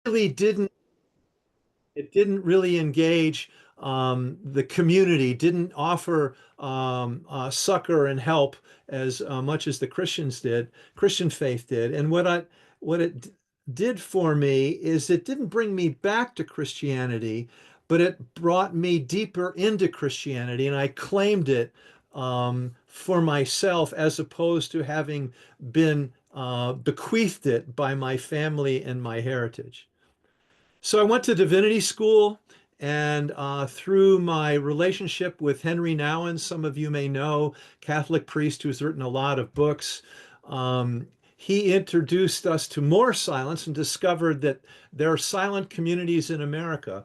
really didn't it didn't really engage the community, didn't offer succor and help as much as the Christian faith did. And what it did for me is it didn't bring me back to Christianity, but it brought me deeper into Christianity, and I claimed it for myself as opposed to having been bequeathed it by my family and my heritage. So I went to divinity school, and through my relationship with Henry Nouwen, some of you may know, Catholic priest who's written a lot of books, he introduced us to more silence and discovered that there are silent communities in America,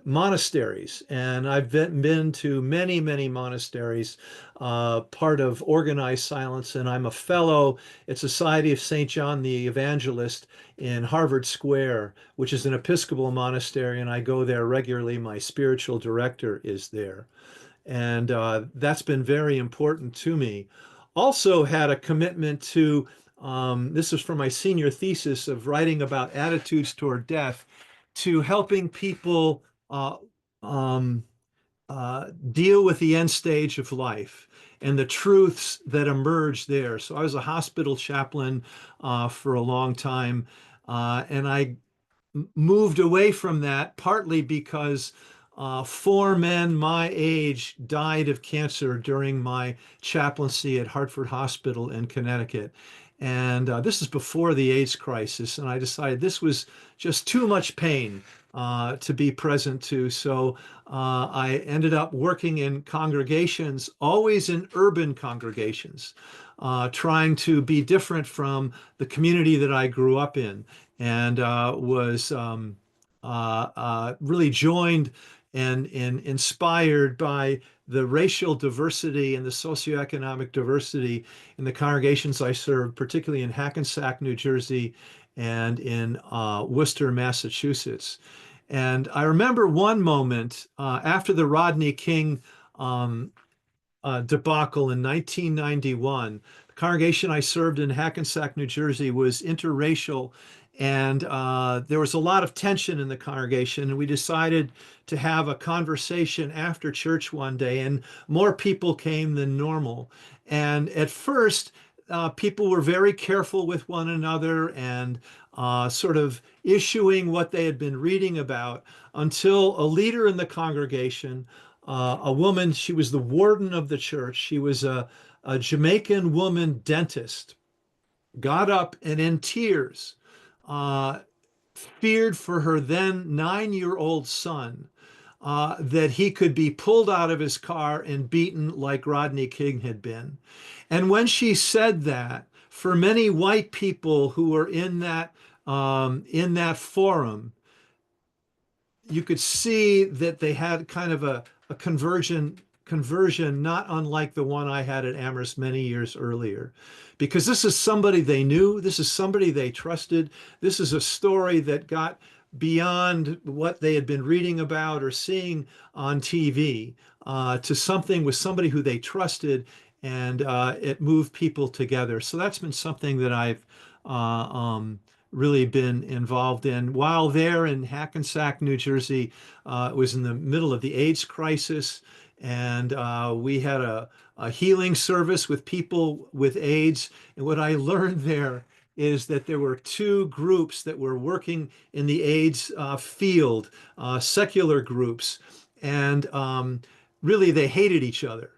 monasteries. And I've been to many, many monasteries, part of organized silence, and I'm a fellow at Society of St. John the Evangelist in Harvard Square, which is an Episcopal monastery, and I go there regularly. My spiritual director is there. And that's been very important to me. Also had a commitment to, this was for my senior thesis of writing about attitudes toward death, to helping people um, deal with the end stage of life and the truths that emerge there. So I was a hospital chaplain for a long time, and I moved away from that partly because four men my age died of cancer during my chaplaincy at Hartford Hospital in Connecticut. And this is before the AIDS crisis. And I decided this was just too much pain to be present to. So I ended up working in congregations, always in urban congregations, trying to be different from the community that I grew up in, and was really joined and inspired by the racial diversity and the socioeconomic diversity in the congregations I served, particularly in Hackensack, New Jersey, and in Worcester, Massachusetts. And I remember one moment after the Rodney King debacle in 1991. The congregation I served in Hackensack, New Jersey was interracial, and there was a lot of tension in the congregation. And we decided to have a conversation after church one day, and more people came than normal. And at first, people were very careful with one another and sort of issuing what they had been reading about until a leader in the congregation, a woman, she was the warden of the church. She was a Jamaican woman dentist, got up and in tears uh, feared for her then 9-year-old son, that he could be pulled out of his car and beaten like Rodney King had been. And when she said that, for many white people who were in that forum, you could see that they had kind of a conversion not unlike the one I had at Amherst many years earlier. Because this is somebody they knew, this is somebody they trusted, this is a story that got beyond what they had been reading about or seeing on TV, to something with somebody who they trusted, and it moved people together. So that's been something that I've really been involved in. While there in Hackensack, New Jersey, it was in the middle of the AIDS crisis, and we had a healing service with people with AIDS. And what I learned there is that there were two groups that were working in the AIDS field, secular groups, and really they hated each other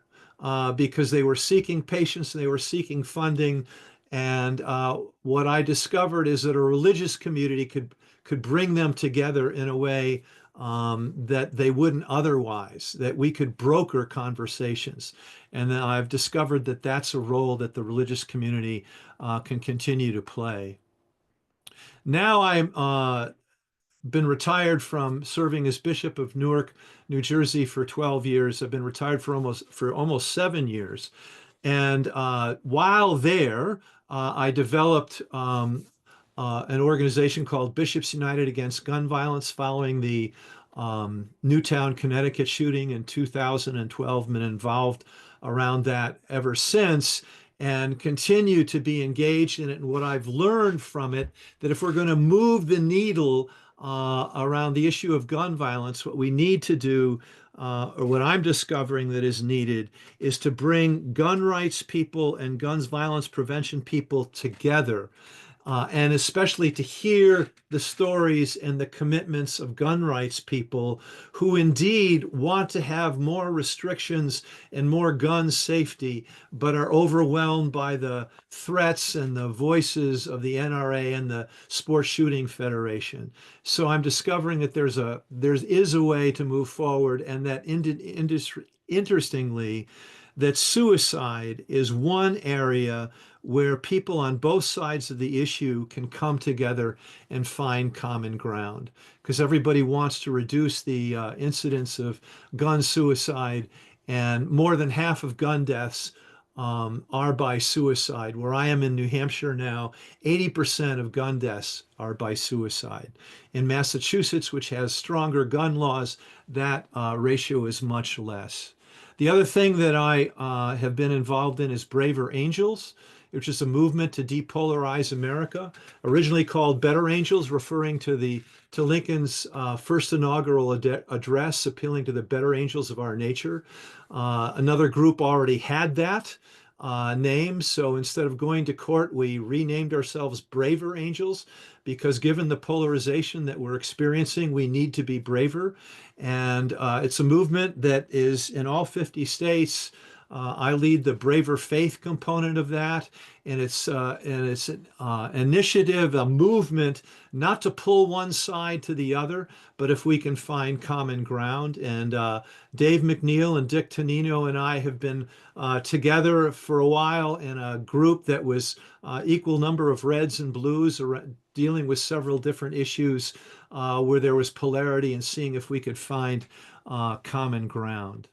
because they were seeking patients and they were seeking funding. And what I discovered is that a religious community could bring them together in a way that they wouldn't otherwise, that we could broker conversations. And then I've discovered that that's a role that the religious community can continue to play. Now I'm been retired from serving as Bishop of Newark, New Jersey for 12 years. I've been retired for almost 7 years. And while there, I developed an organization called Bishops United Against Gun Violence following the Newtown, Connecticut shooting in 2012. Been involved around that ever since. and continue to be engaged in it. And what I've learned from it, that if we're going to move the needle around the issue of gun violence, what we need to do, or what I'm discovering that is needed, is to bring gun rights people and guns violence prevention people together, and especially to hear the stories and the commitments of gun rights people who indeed want to have more restrictions and more gun safety, but are overwhelmed by the threats and the voices of the NRA and the Sports Shooting Federation. So I'm discovering that there is a way to move forward, and that interestingly, that suicide is one area where people on both sides of the issue can come together and find common ground, because everybody wants to reduce the incidence of gun suicide, and more than half of gun deaths are by suicide. Where I am in New Hampshire now, 80% of gun deaths are by suicide. In Massachusetts, which has stronger gun laws, that ratio is much less. The other thing that I have been involved in is Braver Angels, which is a movement to depolarize America, originally called Better Angels, referring to Lincoln's first inaugural address, appealing to the better angels of our nature. Another group already had that name, so instead of going to court, we renamed ourselves Braver Angels, because given the polarization that we're experiencing, we need to be braver. And it's a movement that is in all 50 states. I lead the Braver Faith component of that, and it's an initiative, a movement, not to pull one side to the other, but if we can find common ground. And Dave McNeil and Dick Tonino and I have been together for a while in a group that was equal number of reds and blues, dealing with several different issues where there was polarity, and seeing if we could find common ground.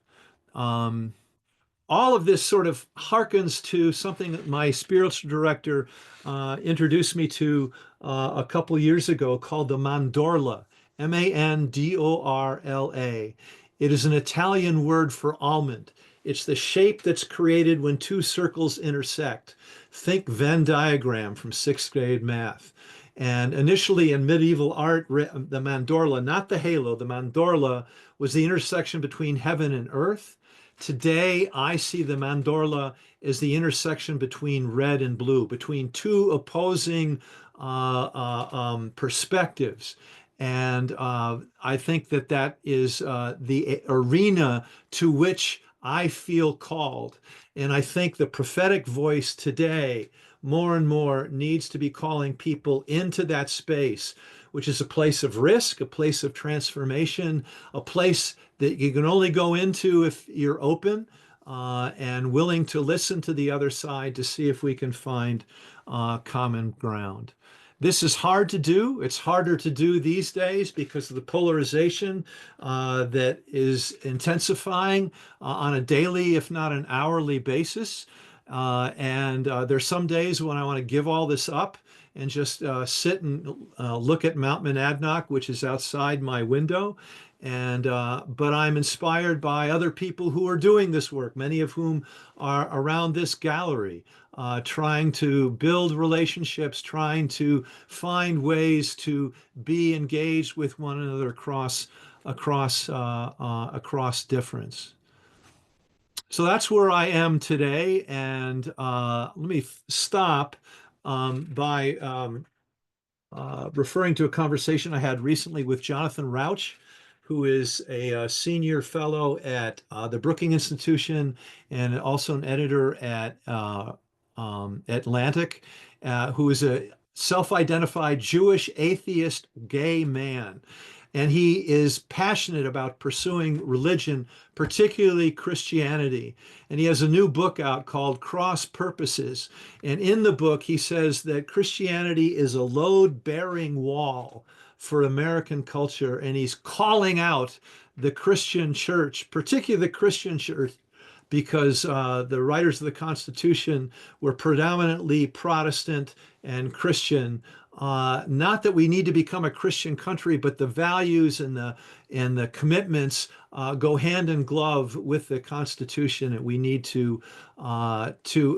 All of this sort of harkens to something that my spiritual director introduced me to a couple years ago, called the mandorla, Mandorla. It is an Italian word for almond. It's the shape that's created when two circles intersect. Think Venn diagram from sixth grade math. And initially in medieval art, the mandorla, not the halo, the mandorla was the intersection between heaven and earth. Today, I see the mandorla as the intersection between red and blue, between two opposing perspectives. And I think that is the arena to which I feel called. And I think the prophetic voice today, more and more, needs to be calling people into that space, which is a place of risk, a place of transformation, a place that you can only go into if you're open and willing to listen to the other side to see if we can find common ground. This is hard to do. It's harder to do these days because of the polarization that is intensifying on a daily, if not an hourly basis. And there's some days when I want to give all this up and just sit and look at Mount Monadnock, which is outside my window. And but I'm inspired by other people who are doing this work, many of whom are around this gallery, trying to build relationships, trying to find ways to be engaged with one another across difference. So that's where I am today, and let me stop by referring to a conversation I had recently with Jonathan Rauch, who is a senior fellow at the Brookings Institution and also an editor at Atlantic, who is a self-identified Jewish atheist gay man. And he is passionate about pursuing religion, particularly Christianity. And he has a new book out called Cross Purposes. And in the book, he says that Christianity is a load-bearing wall for American culture. And he's calling out the Christian church, particularly the Christian church, because the writers of the Constitution were predominantly Protestant and Christian, not that we need to become a Christian country, but the values and the commitments go hand in glove with the Constitution, and we need to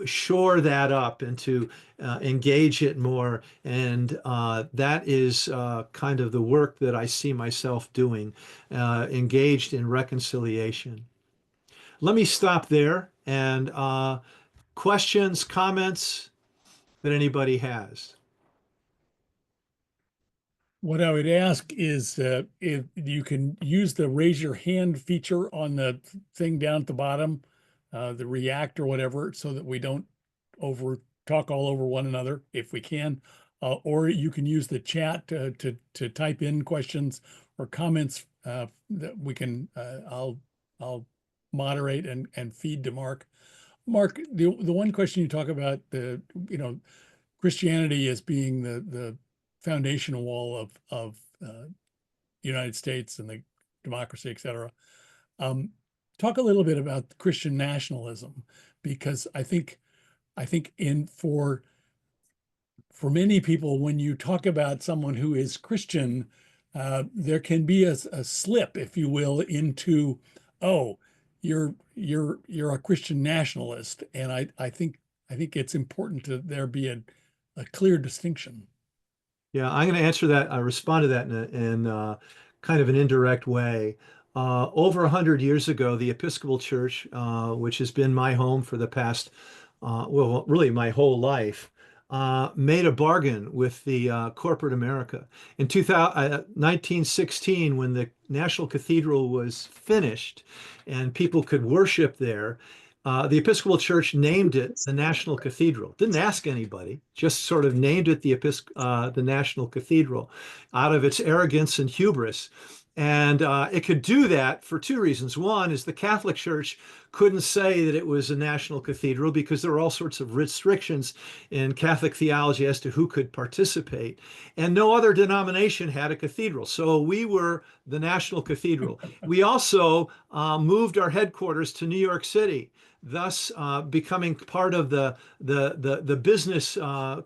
shore that up and to engage it more. And that is kind of the work that I see myself doing, engaged in reconciliation. Let me stop there. And questions, comments that anybody has? What I would ask is if you can use the raise your hand feature on the thing down at the bottom, the react or whatever, so that we don't talk all over one another if we can. Or you can use the chat to type in questions or comments that we can, I'll moderate and feed to Mark. Mark, the one question you talk about, Christianity as being the foundational wall of United States and the democracy, et cetera. Talk a little bit about Christian nationalism, because I think for many people, when you talk about someone who is Christian, there can be a slip, if you will, into, oh, you're a Christian nationalist, and I think it's important to there be a clear distinction. Yeah, I'm going to answer that. I respond to that in kind of an indirect way. Over 100 years ago, the Episcopal Church, which has been my home for the past, well, really my whole life, made a bargain with the corporate America. In 1916, when the National Cathedral was finished and people could worship there, the Episcopal Church named it the National Cathedral. Didn't ask anybody, just sort of named it the National Cathedral out of its arrogance and hubris. And it could do that for two reasons. One is the Catholic Church couldn't say that it was a national cathedral because there were all sorts of restrictions in Catholic theology as to who could participate. And no other denomination had a cathedral. So we were the National Cathedral. We also moved our headquarters to New York City, thus becoming part of the business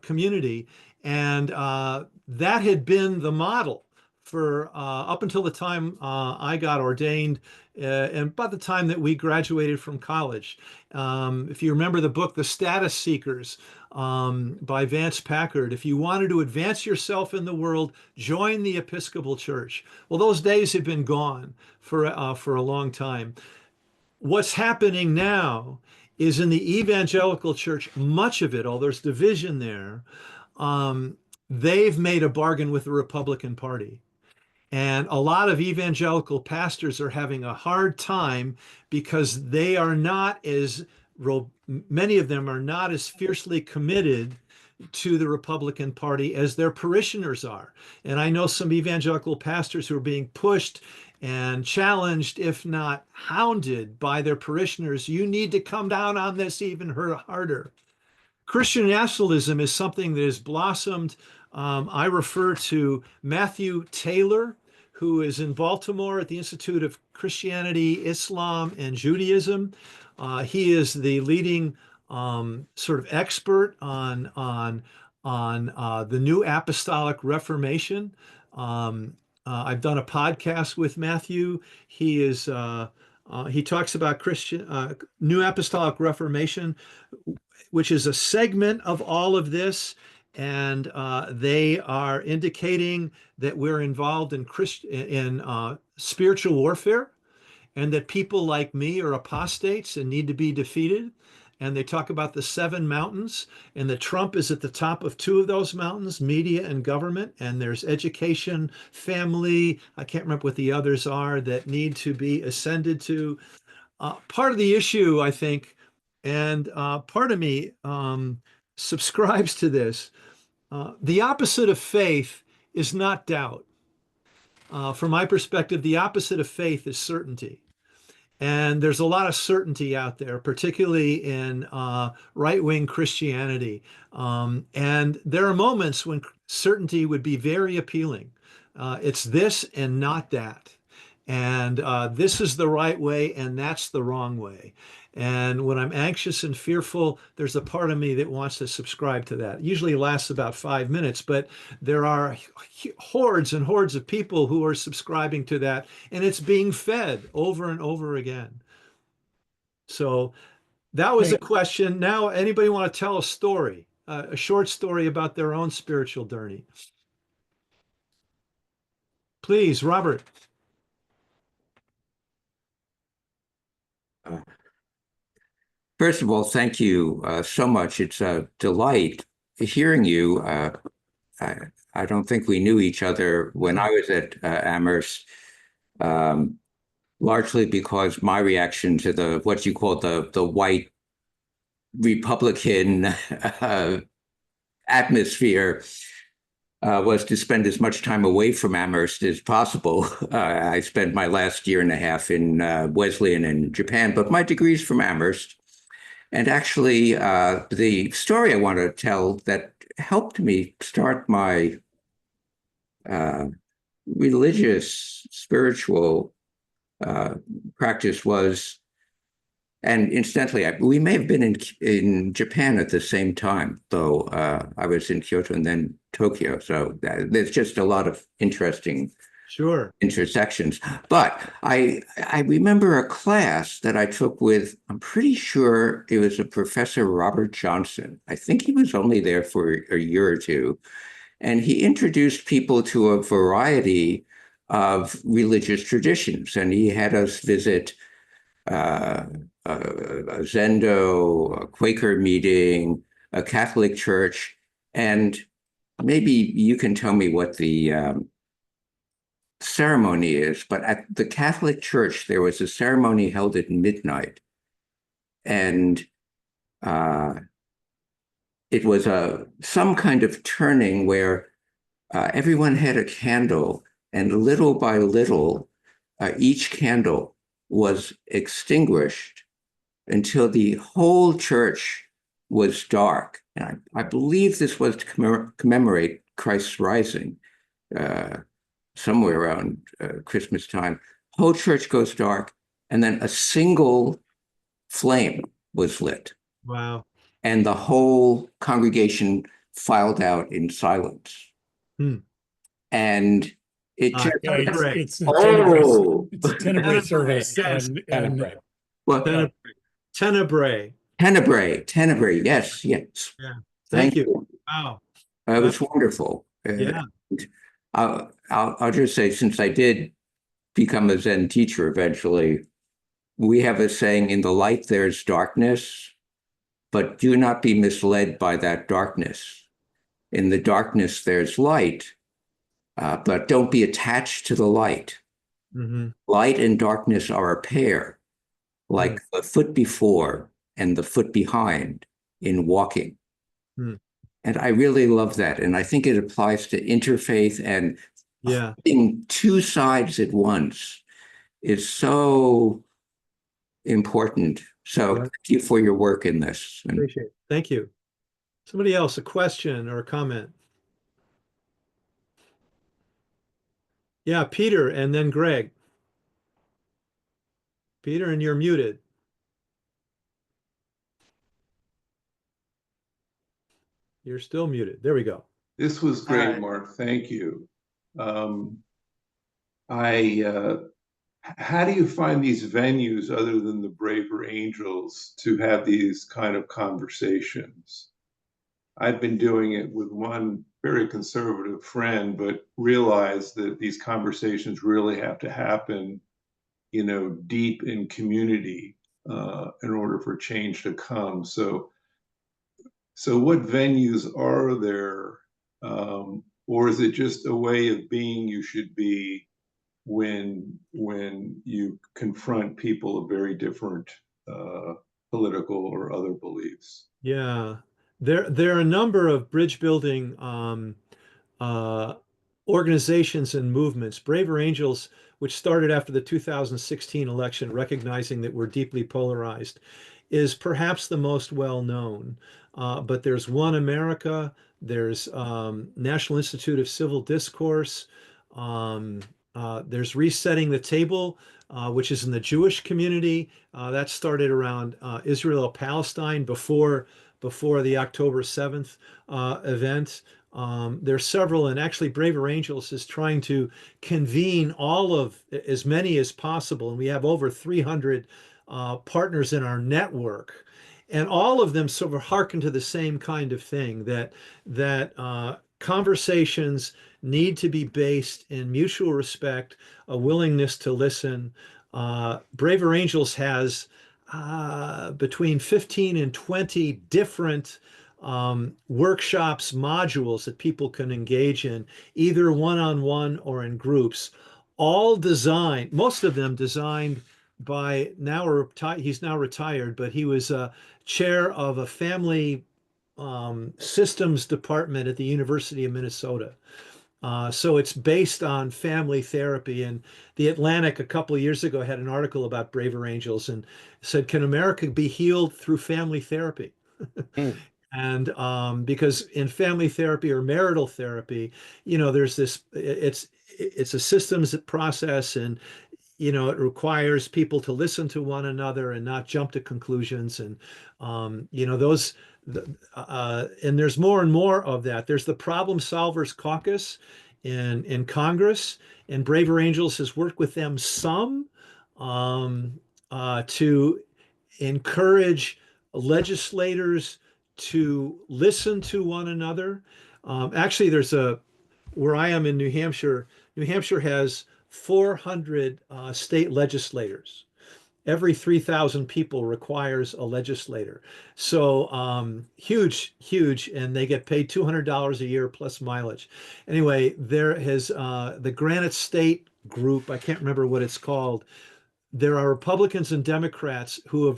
community. And that had been the model for up until the time I got ordained, and by the time that we graduated from college. If you remember the book, The Status Seekers, by Vance Packard, if you wanted to advance yourself in the world, join the Episcopal Church. Well, those days have been gone for a long time. What's happening now is in the evangelical church, much of it, although there's division there, they've made a bargain with the Republican Party. And a lot of evangelical pastors are having a hard time because they are not as, many of them are not as fiercely committed to the Republican Party as their parishioners are. And I know some evangelical pastors who are being pushed and challenged, if not hounded, by their parishioners. You need to come down on this even harder. Christian nationalism is something that has blossomed. I refer to Matthew Taylor, who is in Baltimore at the Institute of Christianity, Islam, and Judaism. He is the leading sort of expert on the New Apostolic Reformation. I've done a podcast with Matthew. He talks about Christian New Apostolic Reformation, which is a segment of all of this. And they are indicating that we're involved in spiritual warfare, and that people like me are apostates and need to be defeated. And they talk about the 7 mountains, and that Trump is at the top of 2 of those mountains, media and government. And there's education, family, I can't remember what the others are, that need to be ascended to. Part of the issue, I think, and part of me subscribes to this. The opposite of faith is not doubt. From my perspective, the opposite of faith is certainty. And there's a lot of certainty out there, particularly in right-wing Christianity. And there are moments when certainty would be very appealing. It's this and not that. And this is the right way, and that's the wrong way. And when I'm anxious and fearful, there's a part of me that wants to subscribe to that. It usually lasts about 5 minutes, but there are hordes and hordes of people who are subscribing to that, and it's being fed over and over again. So that was Hey, a question. Now, anybody want to tell a story, a short story about their own spiritual journey? Please, Robert. Uh, First of all, thank you so much. It's a delight hearing you. I, I don't think we knew each other when I was at Amherst, um, largely because my reaction to the what you call the white Republican atmosphere was to spend as much time away from Amherst as possible. I spent my last year and a half in Wesleyan in Japan, but my degree's from Amherst. And actually, the story I want to tell that helped me start my uh, religious, spiritual uh, practice was, and incidentally, we may have been in Japan at the same time, though I was in Kyoto and then Tokyo. So there's just a lot of interesting Sure. intersections. But I remember a class that I took with, I'm pretty sure it was a Professor Robert Johnson. I think he was only there for a year or two. And he introduced people to a variety of religious traditions. And he had us visit uh, a Zendo, a Quaker meeting, a Catholic church. And maybe you can tell me what the ceremony is, but at the Catholic Church, there was a ceremony held at midnight. And it was some kind of turning where everyone had a candle, and little by little, each candle was extinguished until the whole church was dark. And I believe this was to commemorate Christ's rising. Somewhere around Christmas time, whole church goes dark, and then a single flame was lit, Wow. and the whole congregation filed out in silence. Hmm. And it just, yeah, Tenebrae. it's a Tenebrae, oh, it's a Tenebrae service, Yes. and well, yeah, Tenebrae. Tenebrae, yes, yes. Yeah. Thank Thank you. you. Wow. It was wonderful. Yeah. I'll just say, since I did become a Zen teacher eventually, we have a saying, in the light there's darkness, but do not be misled by that darkness. In the darkness there's light, but don't be attached to the light. Mm-hmm. Light and darkness are a pair, like the foot before and the foot behind in walking. Mm. And I really love that. And I think it applies to interfaith, and Yeah. being two sides at once is so important. So Yeah. thank you for your work in this. And Appreciate it. Thank you. Somebody else, a question or a comment? Yeah, Peter and then Greg. Peter, and you're muted. You're still muted. There we go. This was great, Mark. Thank you. I how do you find these venues other than the Braver Angels to have these kind of conversations? I've been doing it with one very conservative friend, but realized that these conversations really have to happen, deep in community in order for change to come. So what venues are there, or is it just a way of being you should be when you confront people of very different political or other beliefs? Yeah. There are a number of bridge building uh, organizations and movements. Braver Angels, which started after the 2016 election, recognizing that we're deeply polarized, is perhaps the most well known. But there's One America, there's National Institute of Civil Discourse, um, There's Resetting the Table, which is in the Jewish community. That started around Israel-Palestine before the October 7th event. There's several, and actually Braver Angels is trying to convene all of as many as possible. And we have over 300 partners in our network. And all of them sort of hearken to the same kind of thing that conversations need to be based in mutual respect, a willingness to listen. Braver Angels has between 15 and 20 different workshops, modules that people can engage in, either one-on-one or in groups, all designed, most of them designed by he's now retired, but he was a chair of a family systems department at the University of Minnesota. So it's based on family therapy. And The Atlantic a couple of years ago had an article about Braver Angels and said, "Can America be healed through family therapy?" Mm. And because in family therapy or marital therapy, there's it's a systems process, and it requires people to listen to one another and not jump to conclusions. And those and there's more and more of that. There's the Problem Solvers Caucus in Congress, and Braver Angels has worked with them some to encourage legislators to listen to one another. Actually, where I am in New Hampshire has 400 state legislators. Every 3,000 people requires a legislator. So huge, huge, and they get paid $200 a year plus mileage. Anyway, there has the Granite State group, I can't remember what it's called. There are Republicans and Democrats who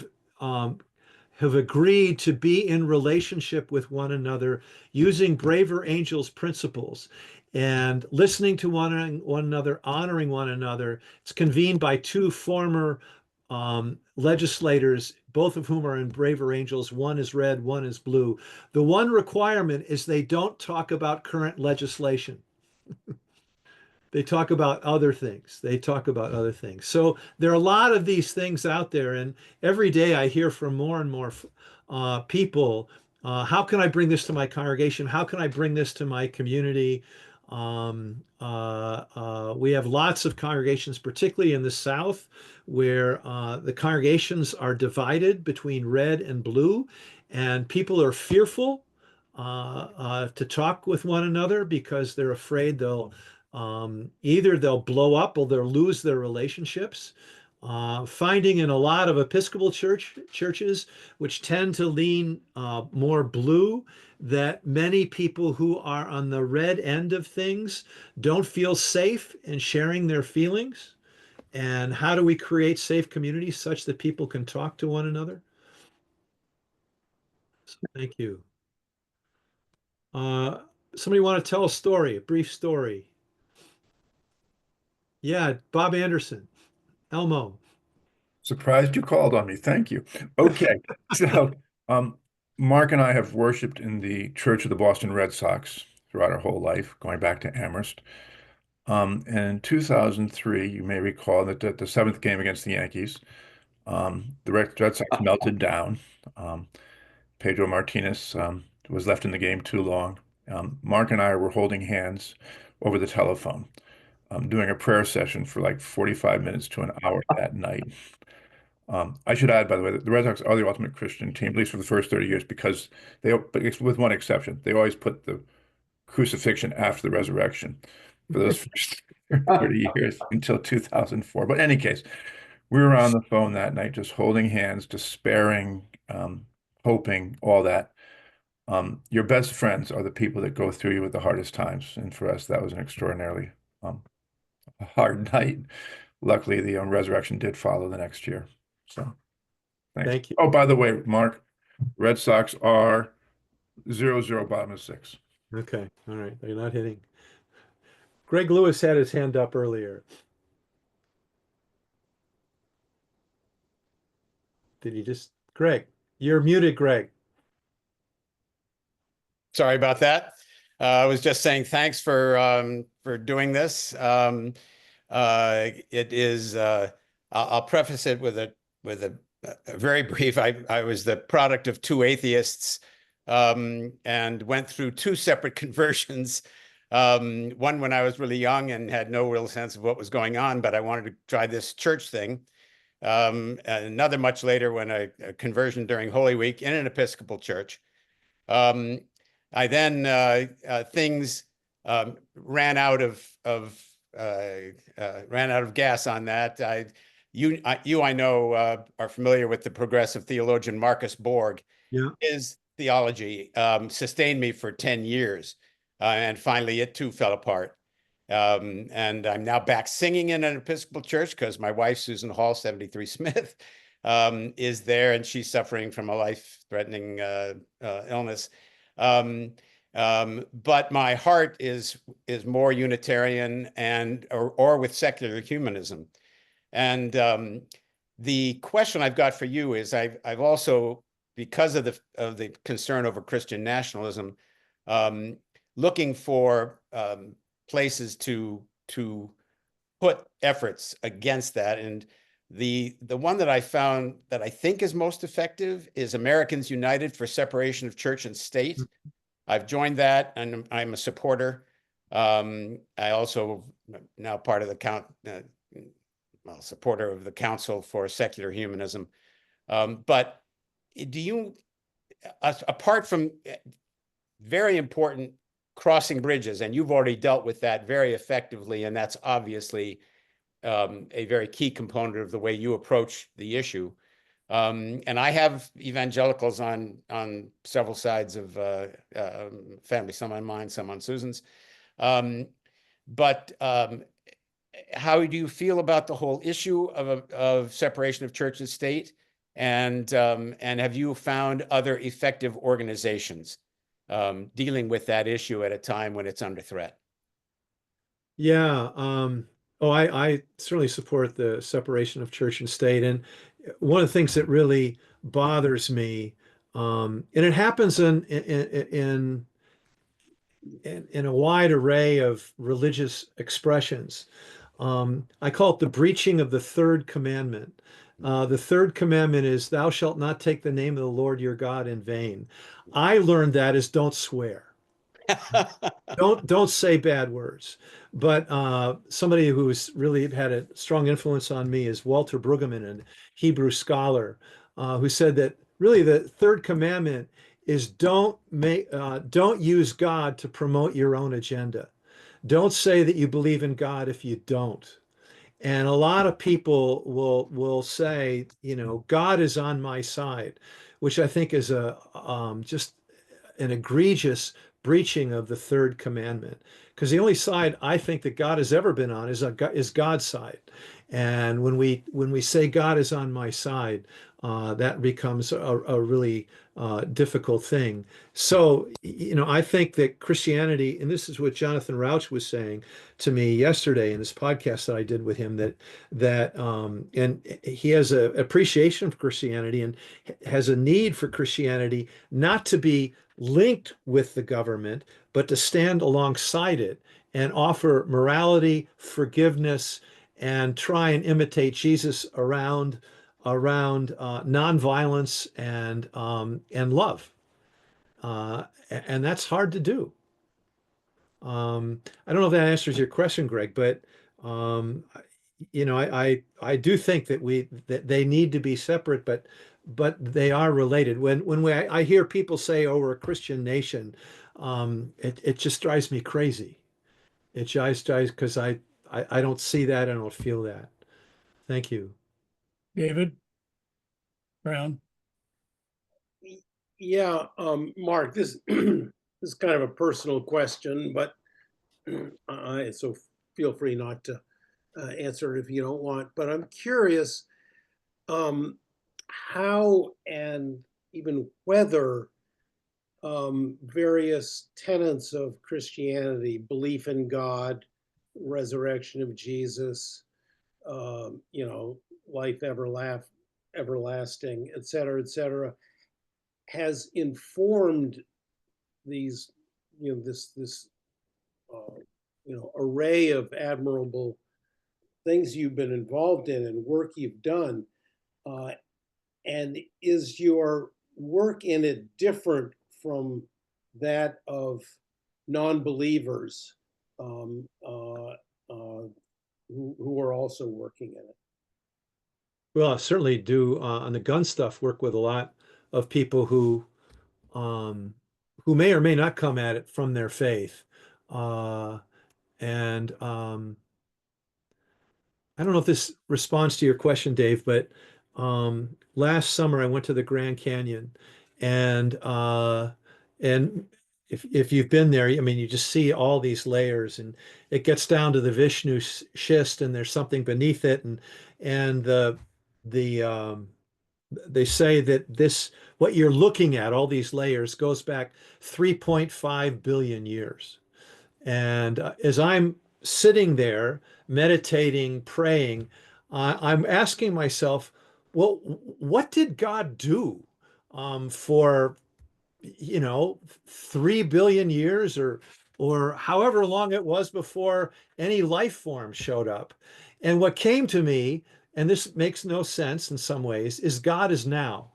have agreed to be in relationship with one another using Braver Angels principles and listening to one another, honoring one another. It's convened by two former legislators, both of whom are in Braver Angels. One is red, one is blue. The one requirement is they don't talk about current legislation. They talk about other things. So there are a lot of these things out there, and every day I hear from more and more people. How can I bring this to my congregation? How can I bring this to my community? We have lots of congregations, particularly in the South, where the congregations are divided between red and blue, and people are fearful to talk with one another because they're afraid either they'll blow up or they'll lose their relationships. Finding in a lot of Episcopal churches, which tend to lean more blue, that many people who are on the red end of things don't feel safe in sharing their feelings. And how do we create safe communities such that people can talk to one another? So thank you. Somebody want to tell a story, a brief story? Yeah, Bob Anderson, Elmo. Surprised you called on me. Thank you. Okay. So, Mark and I have worshiped in the Church of the Boston Red Sox throughout our whole life, going back to Amherst. And in 2003, you may recall that at the seventh game against the Yankees, the Red Sox melted down. Pedro Martinez was left in the game too long. Mark and I were holding hands over the telephone, doing a prayer session for like 45 minutes to an hour that night. I should add, by the way, that the Red Sox are the ultimate Christian team, at least for the first 30 years, because but with one exception, they always put the crucifixion after the resurrection for those first 30 years until 2004. But in any case, we were on the phone that night, just holding hands, despairing, hoping, all that. Your best friends are the people that go through you with the hardest times. And for us, that was an extraordinarily hard night. Luckily, the resurrection did follow the next year. So, thanks. Thank you. Oh, by the way, Mark, Red Sox are 0-0 bottom of 6. Okay, all right, they're not hitting. Greg Lewis had his hand up earlier. Did he just, Greg, you're muted, Greg. Sorry about that. I was just saying thanks for doing this. It is. I'll preface it with a very brief. I was the product of two atheists, and went through two separate conversions. One when I was really young and had no real sense of what was going on, but I wanted to try this church thing. And another much later when a conversion during Holy Week in an Episcopal church. I then things ran out of gas on that. I know are familiar with the progressive theologian Marcus Borg. Yeah. His theology sustained me for 10 years, and finally it too fell apart. And I'm now back singing in an Episcopal church because my wife, Susan Hall, 73 Smith, is there, and she's suffering from a life-threatening illness. But my heart is more Unitarian or with secular humanism. And the question I've got for you is I've also, because of the concern over Christian nationalism, looking for places to put efforts against that. And the one that I found that I think is most effective is Americans United for Separation of Church and State. I've joined that, and I'm a supporter. I also now part of the supporter of the Council for Secular Humanism. But do you, apart from very important crossing bridges, and you've already dealt with that very effectively, and that's obviously a very key component of the way you approach the issue. And I have evangelicals on several sides of family, some on mine, some on Susan's. But how do you feel about the whole issue of separation of church and state? And have you found other effective organizations dealing with that issue at a time when it's under threat? Yeah. I certainly support the separation of church and state. And one of the things that really bothers me, and it happens in a wide array of religious expressions. I call it the breaching of the third commandment. The third commandment is, "Thou shalt not take the name of the Lord your God in vain." I learned that as don't swear. Don't say bad words. But somebody who's really had a strong influence on me is Walter Brueggemann, a Hebrew scholar, who said that really the third commandment is don't use God to promote your own agenda. Don't say that you believe in God if you don't. And a lot of people will say, God is on my side, which I think is just an egregious breaching of the third commandment. Because the only side I think that God has ever been on is God's side. And when we say God is on my side, that becomes a really difficult thing. So, I think that Christianity, and this is what Jonathan Rauch was saying to me yesterday in this podcast that I did with him, and he has an appreciation for Christianity and has a need for Christianity not to be linked with the government, but to stand alongside it and offer morality, forgiveness, and try and imitate Jesus around nonviolence and love. And that's hard to do. I don't know if that answers your question, Greg, but I do think that they need to be separate, but they are related. I hear people say, "Oh, we're a Christian nation," it just drives me crazy. It just drives because I don't see that, I don't feel that. Thank you. David Brown. Yeah, Mark, this is kind of a personal question, but so feel free not to answer it if you don't want. But I'm curious how and even whether various tenets of Christianity, belief in God, resurrection of Jesus, life everlasting, et cetera, has informed these, this array of admirable things you've been involved in and work you've done. And is your work in it different from that of non-believers who are also working in it? Well, I certainly do on the gun stuff work with a lot of people um, who may or may not come at it from their faith. Uh, and I don't know if this responds to your question, Dave, but last summer I went to the Grand Canyon, and and if you've been there, I mean, you just see all these layers, and it gets down to the Vishnu schist, and there's something beneath it, and the they say that this what you're looking at, all these layers, goes back 3.5 billion years. And as I'm sitting there meditating, praying, I'm asking myself, well, what did God do for, 3 billion years or however long it was before any life form showed up? And what came to me, and this makes no sense in some ways, is God is now.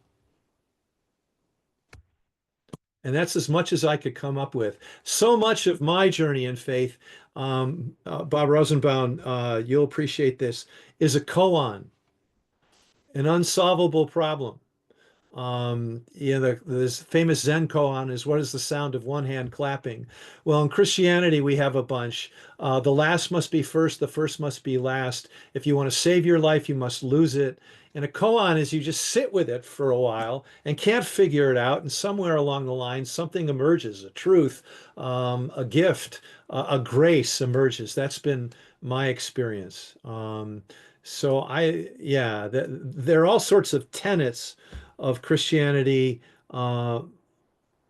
And that's as much as I could come up with. So much of my journey in faith, Bob Rosenbaum, you'll appreciate this, is a koan, an unsolvable problem. This famous Zen koan is, what is the sound of one hand clapping? Well, in Christianity, we have a bunch. The last must be first, the first must be last. If you want to save your life, you must lose it. And a koan is you just sit with it for a while and can't figure it out. And somewhere along the line, something emerges, a truth, a gift, a grace emerges. That's been my experience. There are all sorts of tenets of Christianity. Well,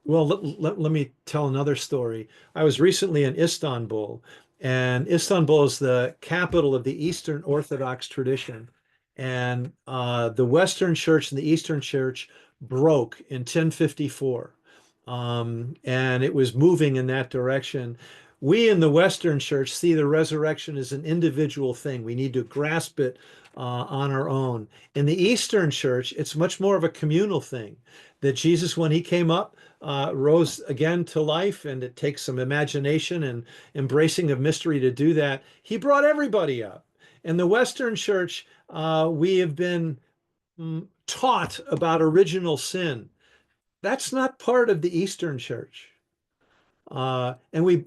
let me tell another story. I was recently in Istanbul, and Istanbul is the capital of the Eastern Orthodox tradition. And the Western Church and the Eastern Church broke in 1054. And it was moving in that direction. We in the Western Church see the resurrection as an individual thing. We need to grasp it on our own. In the Eastern Church, it's much more of a communal thing, that Jesus, when he came up, rose again to life, and it takes some imagination and embracing of mystery to do that. He brought everybody up. In the Western Church, we have been taught about original sin. That's not part of the Eastern Church. And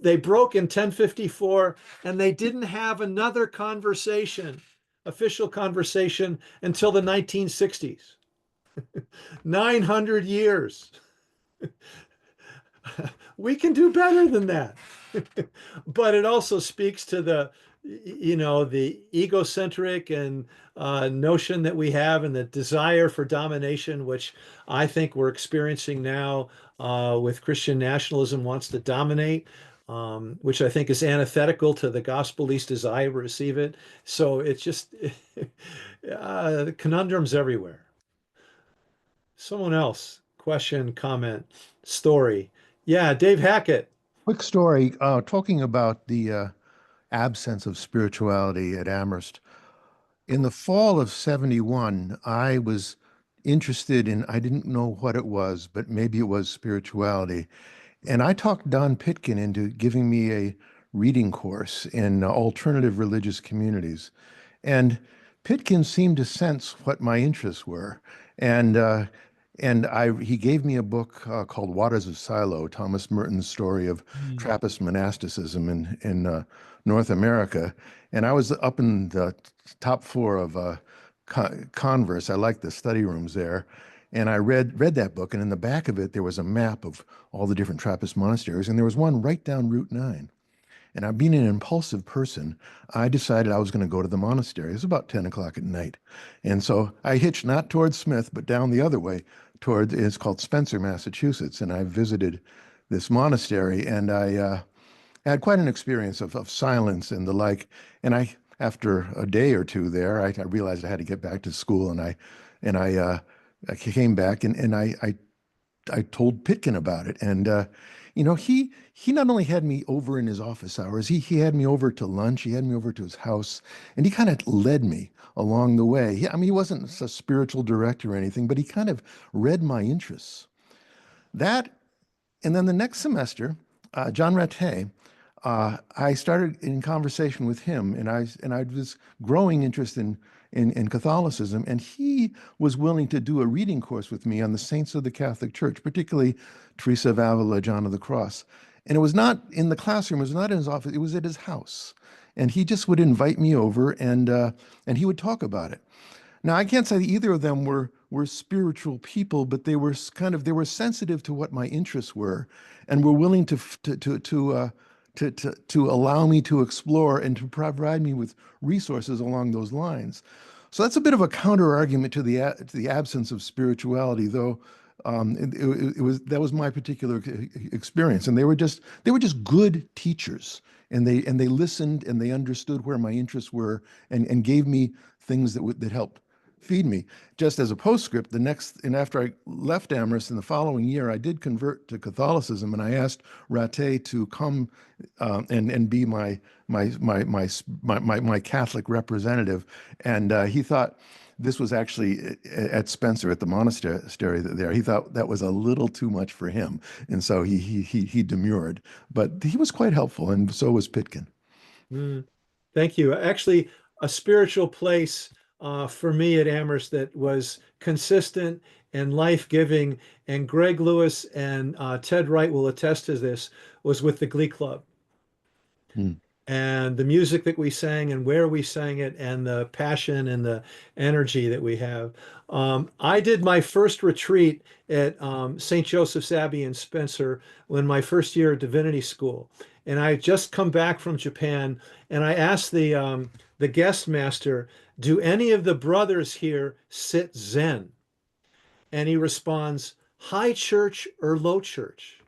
they broke in 1054, and they didn't have another conversation, official conversation, until the 1960s. 900 years. We can do better than that. But it also speaks to the egocentric and notion that we have, and the desire for domination, which I think we're experiencing now with Christian nationalism wants to dominate, which I think is antithetical to the gospel, least as I receive it. So it's just conundrums everywhere. Someone else, question, comment, story. Yeah, Dave Hackett. Quick story, talking about the absence of spirituality at Amherst. In the fall of 71, I was interested in, I didn't know what it was, but maybe it was spirituality. And I talked Don Pitkin into giving me a reading course in alternative religious communities. And Pitkin seemed to sense what my interests were. He gave me a book called Waters of Silo, Thomas Merton's story of Trappist monasticism in North America. And I was up in the top floor of Converse. I liked the study rooms there. And I read that book, and in the back of it, there was a map of all the different Trappist monasteries, and there was one right down Route 9. And being an impulsive person, I decided I was going to go to the monastery. It was about 10 o'clock at night. And so I hitched not towards Smith, but down the other way it's called Spencer, Massachusetts. And I visited this monastery, and I had quite an experience of silence and the like. And after a day or two there, I realized I had to get back to school, and I came back and I told Pitkin about it. And he not only had me over in his office hours, he had me over to lunch, he had me over to his house, and he kind of led me along the way. I mean, he wasn't a spiritual director or anything, but he kind of read my interests. That, and then the next semester, John Rattay, I started in conversation with him, and I was growing interest in Catholicism, and he was willing to do a reading course with me on the saints of the Catholic Church, particularly Teresa of Avila, John of the Cross. And it was not in the classroom, it was not in his office, it was at his house. And he just would invite me over, and he would talk about it. Now, I can't say that either of them were spiritual people, but they were they were sensitive to what my interests were, and were willing to allow me to explore and to provide me with resources along those lines. So that's a bit of a counter argument to the absence of spirituality, though. That was my particular experience, and they were just good teachers, and they listened, and they understood where my interests were, and gave me things that helped feed me. Just as a postscript, after I left Amherst in the following year, I did convert to Catholicism, and I asked Rattay to come and be my Catholic representative, and he thought this was actually at Spencer at the monastery there. He thought that was a little too much for him, and so he demurred. But he was quite helpful, and so was Pitkin. Thank you. Actually, a spiritual place for me at Amherst that was consistent and life-giving, and Greg Lewis and Ted Wright will attest to this, was with the Glee Club. And the music that we sang and where we sang it, and the passion and the energy that we have. I did my first retreat at St. Joseph's Abbey in Spencer when my first year at divinity school. And I had just come back from Japan, and I asked the guest master, do any of the brothers here sit Zen? And he responds, high church or low church?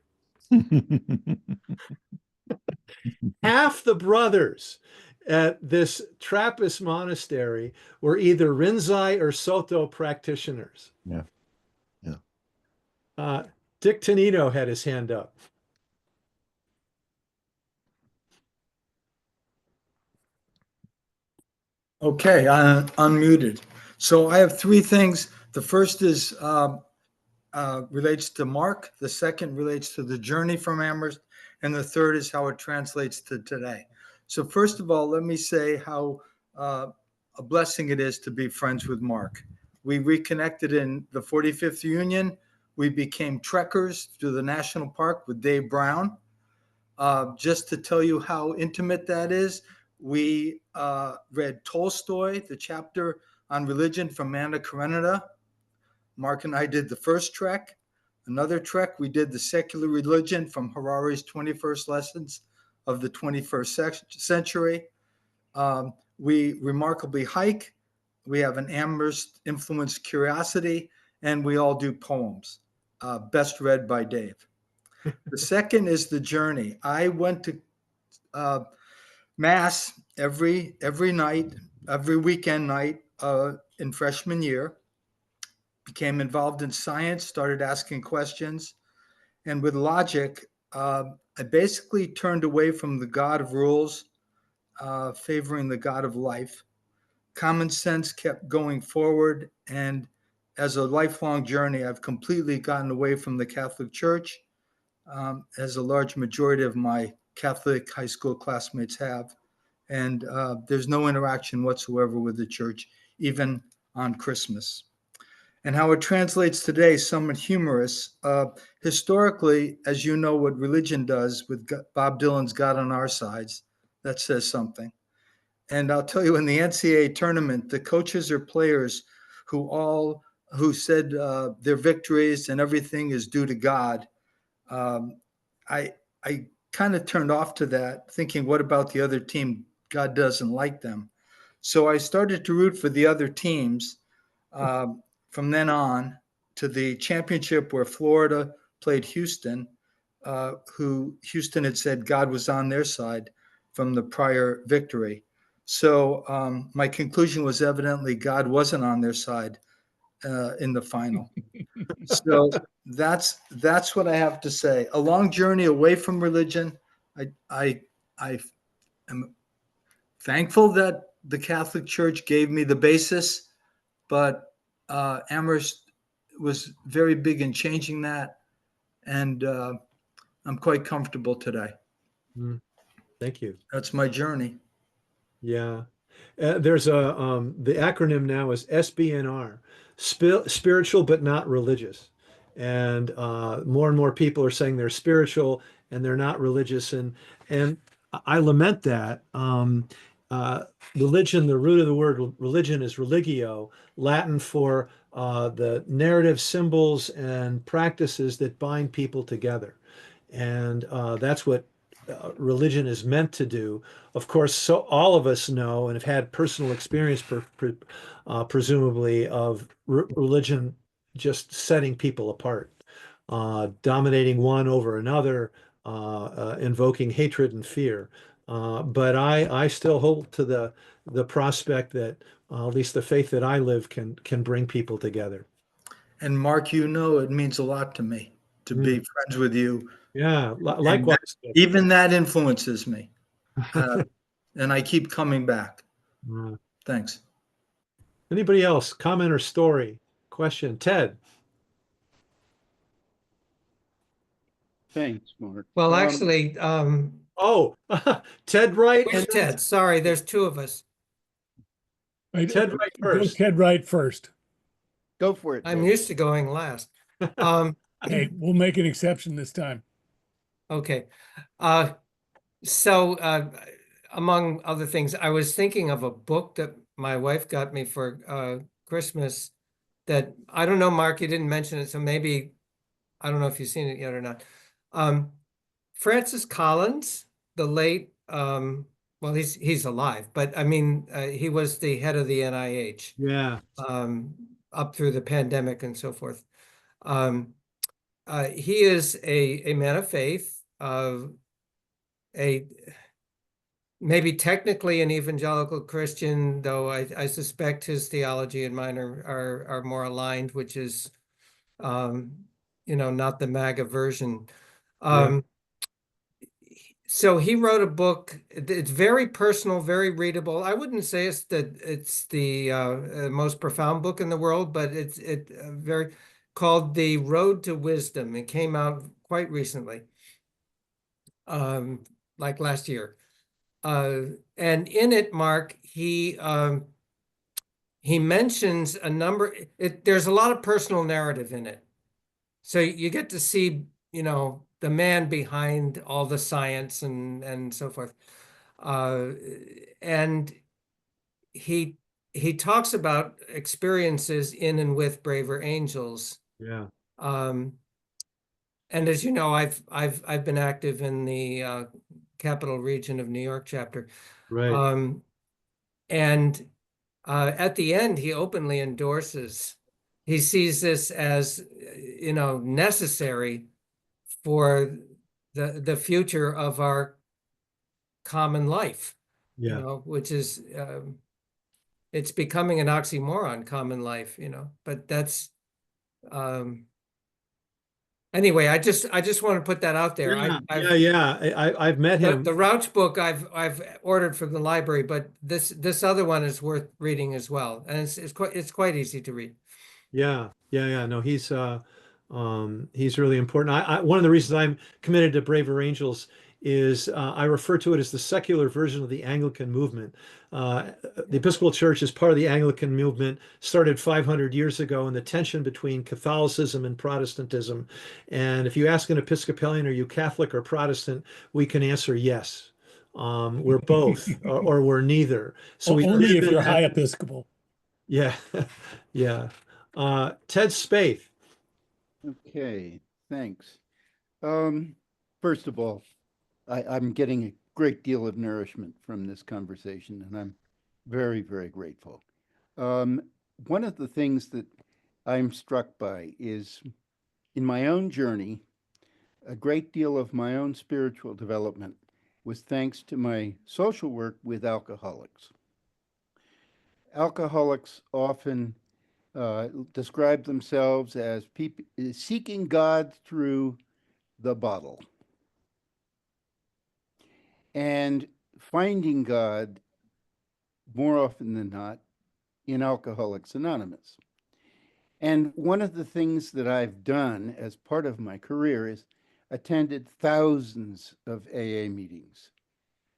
Half the brothers at this Trappist monastery were either Rinzai or Soto practitioners. Yeah. Dick Tonino had his hand up. Okay, unmuted. So I have three things. The first is relates to Mark. The second relates to the journey from Amherst. And the third is how it translates to today. So first of all, let me say how a blessing it is to be friends with Mark. We reconnected in the 45th Union. We became trekkers through the national park with Dave Brown. Just to tell you how intimate that is, we read Tolstoy, the chapter on religion from Anna Karenina. Mark and I did the first trek. Another trek, we did the secular religion from Harari's 21st Lessons of the 21st Century. We remarkably hike. We have an Amherst influenced curiosity, and we all do poems, best read by Dave. The second is the journey. I went to Mass every night, every weekend night in freshman year. Became involved in science, started asking questions. And with logic, I basically turned away from the God of rules, favoring the God of life. Common sense kept going forward. And as a lifelong journey, I've completely gotten away from the Catholic Church, as a large majority of my Catholic high school classmates have. And there's no interaction whatsoever with the church, even on Christmas. And how it translates today, somewhat humorous. Historically, as you know what religion does with Bob Dylan's God on Our Sides, that says something. And I'll tell you, in the NCAA tournament, the coaches or players who said their victories and everything is due to God, I kind of turned off to that, thinking, what about the other team? God doesn't like them. So I started to root for the other teams. From then on to the championship where Florida played Houston, who Houston had said God was on their side from the prior victory. So my conclusion was evidently God wasn't on their side. in the final. So that's what I have to say. A long journey away from religion. I am thankful that the Catholic Church gave me the basis, but Amherst was very big in changing that, and I'm quite comfortable today. Thank you. That's my journey. Yeah. There's the acronym now is SBNR, spiritual but not religious. And more people are saying they're spiritual and they're not religious. And I lament that. Religion, the root of the word religion is religio, Latin for the narrative symbols and practices that bind people together. And that's what religion is meant to do. Of course, so all of us know and have had personal experience, presumably, of religion just setting people apart, dominating one over another, invoking hatred and fear. But I still hold to the prospect that at least the faith that I live can bring people together. And Mark, you know, it means a lot to me to be friends with you. Yeah, And likewise. even that influences me. And I keep coming back. Thanks. Anybody else? Comment or story? Question? Ted. Thanks, Mark. Well, actually, Oh, Ted Wright which and Ted? Sorry, there's two of us. Right, Ted Wright go first. Ted Wright first. Go for it. I'm Ted. used to going last. Hey, we'll make an exception this time. Okay. So among other things, I was thinking of a book that my wife got me for Christmas that I don't know, Mark, you didn't mention it, so maybe I don't know if you've seen it yet or not. Francis Collins, the late, well, he's alive, but I mean, he was the head of the NIH. Yeah. Up through the pandemic and so forth. He is a man of faith, maybe technically an evangelical Christian, though I suspect his theology and mine are more aligned, which is, not the MAGA version. So he wrote a book. It's very personal, very readable. I wouldn't say it's the most profound book in the world, but it's very called The Road to Wisdom. It came out quite recently, like last year. And in it, Mark, he mentions a number. There's a lot of personal narrative in it, so you get to see, the man behind all the science and so forth. And he talks about experiences in and with braver angels. Yeah. And as you know, I've been active in the Capital Region of New York chapter. Right. And at the end, he openly endorses. He sees this as, necessary for the future of our common life, which is, it's becoming an oxymoron, common life, but that's, anyway, I just want to put that out there. I've met him. The Rauch book I've ordered from the library, but this other one is worth reading as well, and it's quite easy to read. Yeah. No, he's really important. One of the reasons I'm committed to Braver Angels is I refer to it as the secular version of the Anglican movement. The Episcopal Church is part of the Anglican movement, started 500 years ago, and the tension between Catholicism and Protestantism. And if you ask an Episcopalian, are you Catholic or Protestant? We can answer yes. We're both, or we're neither. So we only live if in you're that- high Episcopal. Yeah, yeah. Ted Spaeth. Okay, thanks. First of all, I'm getting a great deal of nourishment from this conversation, and I'm very, very grateful. One of the things that I'm struck by is in my own journey, a great deal of my own spiritual development was thanks to my social work with alcoholics. Alcoholics often describe themselves as people seeking God through the bottle and finding God more often than not in Alcoholics Anonymous. And one of the things that I've done as part of my career is attended thousands of AA meetings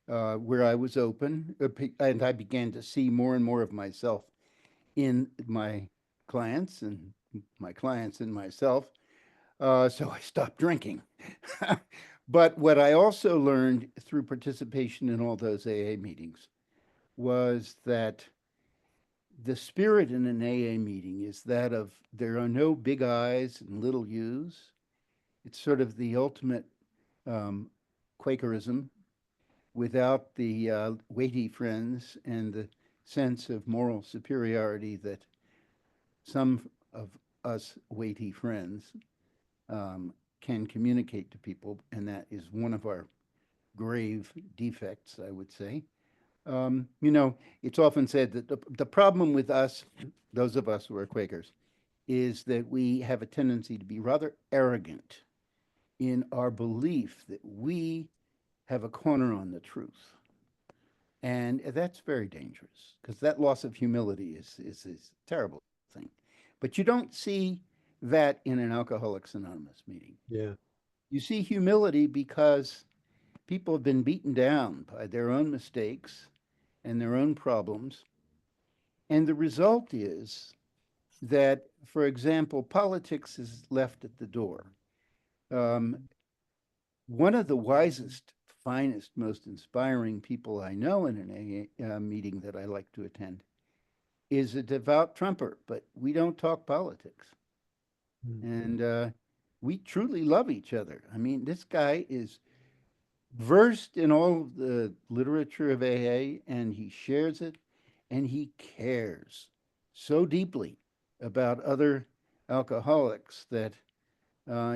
where I was open, and I began to see more and more of myself in my clients and myself. So I stopped drinking. But what I also learned through participation in all those AA meetings was that the spirit in an AA meeting is that of there are no big I's and little U's. It's sort of the ultimate Quakerism without the weighty friends and the sense of moral superiority that some of us weighty friends can communicate to people, and that is one of our grave defects, I would say. It's often said that the problem with us, those of us who are Quakers, is that we have a tendency to be rather arrogant in our belief that we have a corner on the truth. And that's very dangerous because that loss of humility is a terrible thing. But you don't see that in an Alcoholics Anonymous meeting. Yeah. You see humility because people have been beaten down by their own mistakes and their own problems. And the result is that, for example, politics is left at the door. One of the wisest, finest, most inspiring people I know in an AA meeting that I like to attend is a devout Trumper, but we don't talk politics. And we truly love each other. I mean, this guy is versed in all of the literature of AA, and he shares it, and he cares so deeply about other alcoholics that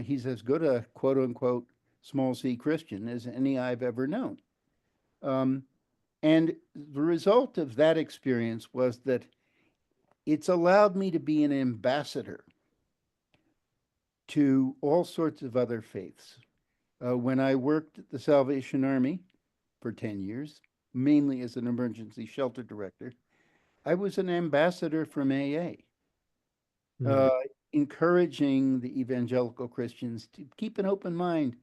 he's as good a quote unquote small c Christian as any I've ever known. And the result of that experience was that it's allowed me to be an ambassador to all sorts of other faiths. When I worked at the Salvation Army for 10 years, mainly as an emergency shelter director, I was an ambassador from AA, encouraging the evangelical Christians to keep an open mind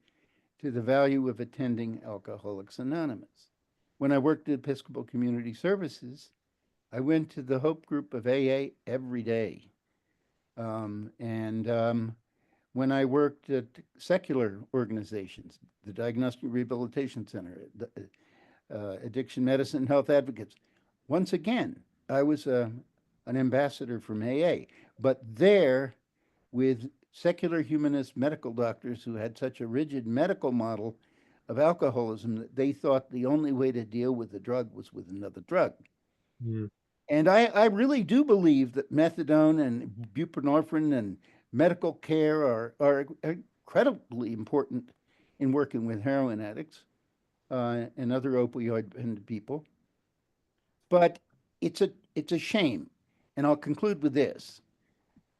to the value of attending Alcoholics Anonymous. When I worked at Episcopal Community Services, I went to the Hope Group of AA every day. When I worked at secular organizations, the Diagnostic Rehabilitation Center, Addiction Medicine and Health Advocates, once again, I was an ambassador from AA, but there with secular humanist medical doctors who had such a rigid medical model of alcoholism that they thought the only way to deal with the drug was with another drug. And I really do believe that methadone and buprenorphine and medical care are incredibly important in working with heroin addicts and other opioid-dependent people. But it's a shame. And I'll conclude with this.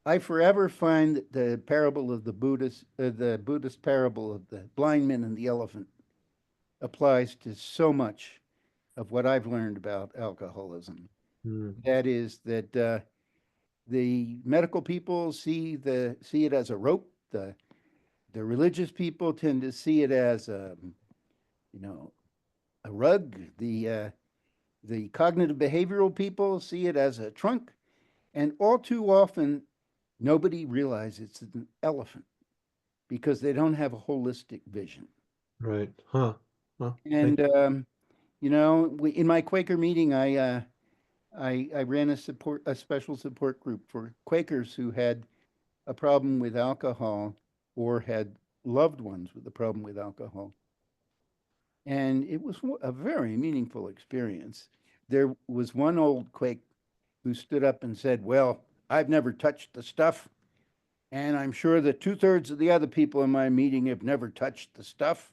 I forever find that the parable of the Buddhist parable of the blind man and the elephant applies to so much of what I've learned about alcoholism. That is that the medical people see it as a rope. The religious people tend to see it as a rug. The cognitive behavioral people see it as a trunk, and all too often nobody realizes it's an elephant because they don't have a holistic vision. Right. Huh. And in my Quaker meeting, I ran a special support group for Quakers who had a problem with alcohol or had loved ones with a problem with alcohol. And it was a very meaningful experience. There was one old Quake who stood up and said, "Well, I've never touched the stuff, and I'm sure that 2/3 of the other people in my meeting have never touched the stuff."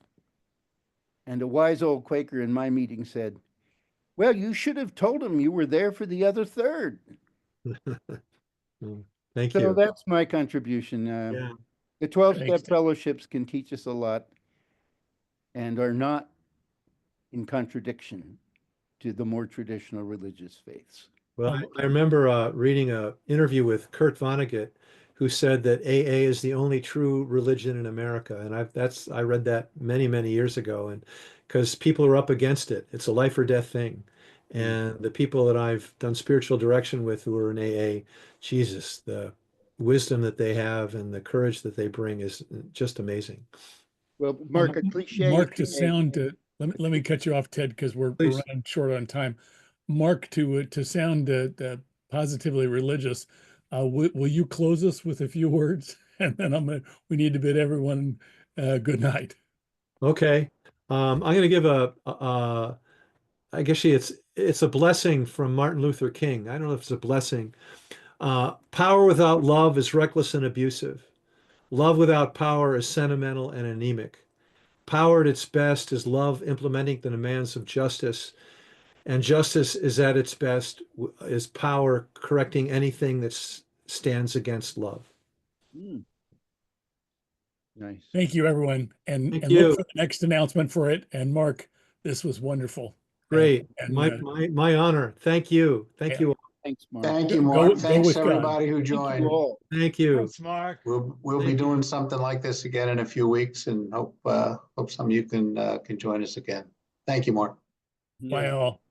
And a wise old Quaker in my meeting said, "Well, you should have told him you were there for the other third." Thank So you. that's my contribution. Yeah. The Thanks, 12-step Ted. fellowships can teach us a lot and are not in contradiction to the more traditional religious faiths. Well, I remember reading an interview with Kurt Vonnegut, who said that AA is the only true religion in America, and I read that many, many years ago, and because people are up against it, it's a life or death thing, and the people that I've done spiritual direction with who are in AA, Jesus, the wisdom that they have and the courage that they bring is just amazing. Well, Mark, a cliche. Mark, to sound, let me cut you off, Ted, because we're Please. running short on time. Mark, to sound positively religious, will you close us with a few words? And then we need to bid everyone good night. Okay. I'm going to give I guess it's a blessing from Martin Luther King. I don't know if it's a blessing. Power without love is reckless and abusive. Love without power is sentimental and anemic. Power at its best is love implementing the demands of justice, and justice is at its best is power correcting anything that stands against love. Nice. Thank you, everyone, and Thank look you. for the next announcement for it. And Mark, this was wonderful. Great. And, My honor. Thank you. Thank Yeah. you all. Thanks, Mark. Thank you, Go Mark. Thanks, with God. everybody who Thank you joined. all. Thank you. Thanks, Mark. We'll be Thank doing something like this again in a few weeks, and hope some of you can join us again. Thank you, Mark. Bye all.